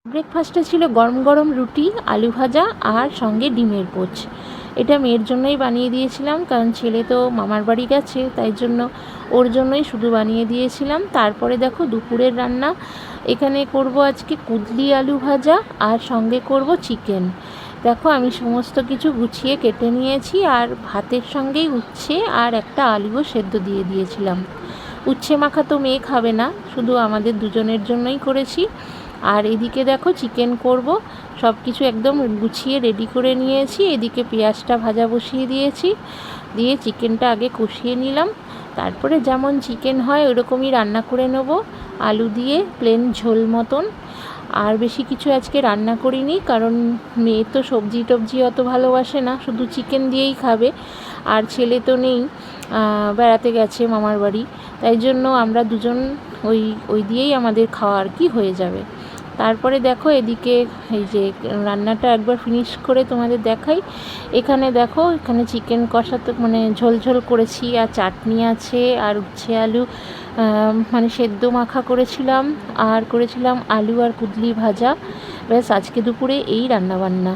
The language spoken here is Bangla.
ব্রেকফাস্টে ছিল গরম গরম রুটি, আলু ভাজা আর সঙ্গে ডিমের পোচ। এটা মেয়ের জন্যই বানিয়ে দিয়েছিলাম, কারণ ছেলে তো মামার বাড়ি গেছে, তাই জন্য ওর জন্যই শুধু বানিয়ে দিয়েছিলাম। তারপরে দেখো দুপুরের রান্না এখানে করব আজকে কুদলি আলু ভাজা আর সঙ্গে করব চিকেন। দেখো আমি সমস্ত কিছু গুছিয়ে কেটে নিয়েছি, আর ভাতের সঙ্গেই উচ্ছে আর একটা আলুও সেদ্ধ দিয়ে দিয়েছিলাম। উচ্ছে মাখা তো মেয়ে খাবে না, শুধু আমাদের দুজনের জন্যই করেছি। আর এদিকে দেখো চিকেন করব, সব কিছু একদম গুছিয়ে রেডি করে নিয়েছি। এদিকে পেঁয়াজটা ভাজা বসিয়ে দিয়েছি, দিয়ে চিকেনটা আগে কষিয়ে নিলাম। তারপরে যেমন চিকেন হয় ওরকমই রান্না করে নেব, আলু দিয়ে প্লেন ঝোল মতন। আর বেশি কিছু আজকে রান্না করিনি, কারণ মেয়ে তো সবজি টবজি অত ভালোবাসে না, শুধু চিকেন দিয়েই খাবে। আর ছেলে তো নেই, বেড়াতে গেছে মামার বাড়ি, তাই জন্য আমরা দুজন ওই ওই দিয়েই আমাদের খাওয়া আর কি হয়ে যাবে। তারপরে দেখো এদিকে এই যে রান্নাটা একবার ফিনিশ করে তোমাদের দেখাই। এখানে দেখো, এখানে চিকেন কষা তো মানে ঝোল ঝোল করেছি, আর চাটনি আছে, আর উচ্ছে আলু মানে সেদ্ধ মাখা করেছিলাম, আর করেছিলাম আলু আর কুদলি ভাজা। ব্যাস আজকে দুপুরে এই রান্নাবান্না।